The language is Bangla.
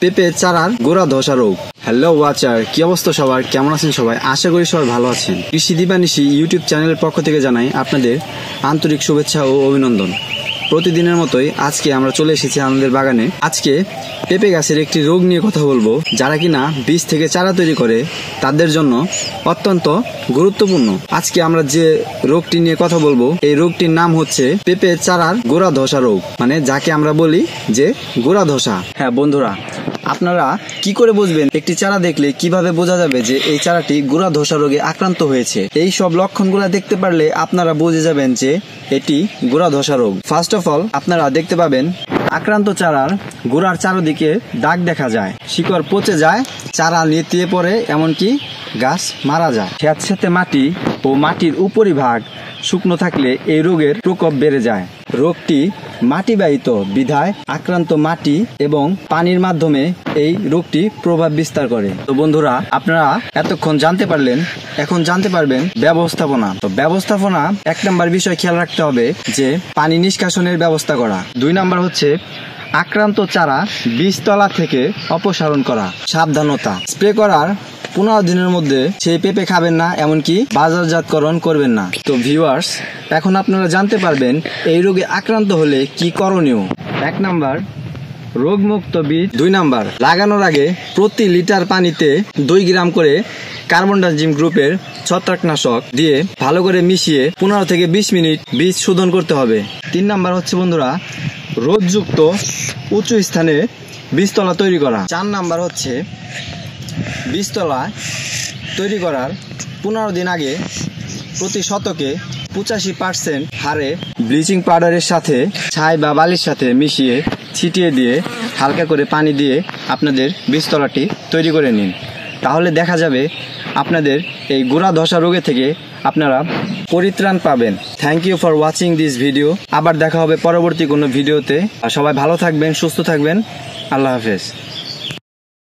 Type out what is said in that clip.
পেঁপে চারার গোড়া ধসা রোগ। হ্যালো ওয়াচার, কি অবস্থা সবার, কেমন আছেন সবাই? আশা করি সবাই ভালো আছেন। কৃষি দিবানিশি ইউটিউব চ্যানেলের পক্ষ থেকে জানাই আপনাদের আন্তরিক শুভেচ্ছা ও অভিনন্দন। প্রতিদিনের মতোই আজকে আমরা চলে এসেছি আমাদের বাগানে। আজকে পেঁপে গাছের একটি রোগ নিয়ে কথা বলবো, যারা কিনা বীজ থেকে চারা তৈরি করে তাদের জন্য অত্যন্ত গুরুত্বপূর্ণ। আজকে আমরা যে রোগটি নিয়ে কথা বলবো, এই রোগটির নাম হচ্ছে পেঁপে চারার গোড়া ধসা রোগ, মানে যাকে আমরা বলি যে গোড়া ধসা। হ্যাঁ বন্ধুরা, আপনারা কি করে বুঝবেন? একটি চারা দেখলে কিভাবে বোঝা যাবে যে এই চারাটি গোড়া ধসা রোগে আক্রান্ত হয়েছে? এই সব লক্ষণগুলো দেখতে পারলে আপনারা বুঝে যাবেন যে এটি গোড়া ধসা রোগ। ফার্স্ট অফ অল, আপনারা দেখতে পাবেন আক্রান্ত চারার গোড়ার চারদিকে দাগ দেখা যায়, শিকড় পচে যায়, চারা নেতিয়ে পড়ে, এমনকি গাছ মারা যায়। স্যাঁতসেঁতে মাটি ও মাটির উপরিভাগ শুকনো থাকলে এই রোগের প্রকোপ বেড়ে যায়। রোগটি মাটিবাহিত বিধায় আক্রান্ত মাটি এবং পানির মাধ্যমে এই রোগটি প্রভাব বিস্তার করে। তো বন্ধুরা, আপনারা এতক্ষণ জানতে পারলেন, এখন জানতে পারবেন ব্যবস্থাপনা। তো ব্যবস্থাপনা, 1 নম্বর বিষয় খেয়াল রাখতে হবে যে পানি নিষ্কাশনের ব্যবস্থা করা। 2 নম্বর হচ্ছে আক্রান্ত চারা বীজতলা থেকে অপসারণ করা। সাবধানতা, স্প্রে করার 15 দিনের মধ্যে সেই পেঁপে খাবেন না, এমনকি বাজারজাতকরণ করবেন না। তো ভিউয়ার্স, এখন আপনারা জানতে পারবেন এই রোগে আক্রান্ত হলে কি করণীয়। 1 নাম্বার, রোগমুক্ত বীজ। 2 নাম্বার, লাগানোর আগে প্রতি লিটার পানিতে 2 গ্রাম করে কার্বনডাজিম গ্রুপের ছত্রাকনাশক দিয়ে ভালো করে মিশিয়ে 15 থেকে 20 মিনিট বীজ শোধন করতে হবে। 3 নাম্বার হচ্ছে বন্ধুরা, রোদযুক্ত উঁচু স্থানে বীজতলা তৈরি করা। 4 নাম্বার হচ্ছে বীজতলা তৈরি করার 15 দিন আগে প্রতি শতকে 85% হারে ব্লিচিং পাউডারের সাথে ছাই বা বালির সাথে মিশিয়ে ছিটিয়ে দিয়ে হালকা করে পানি দিয়ে আপনাদের বীজতলাটি তৈরি করে নিন। তাহলে দেখা যাবে আপনাদের এই গোড়া ধসা রোগে থেকে আপনারা পরিত্রাণ পাবেন। Thank you for watching this video. আবার দেখা হবে পরবর্তী কোনো ভিডিওতে। সবাই ভালো থাকবেন, সুস্থ থাকবেন। আল্লাহ হাফেজ।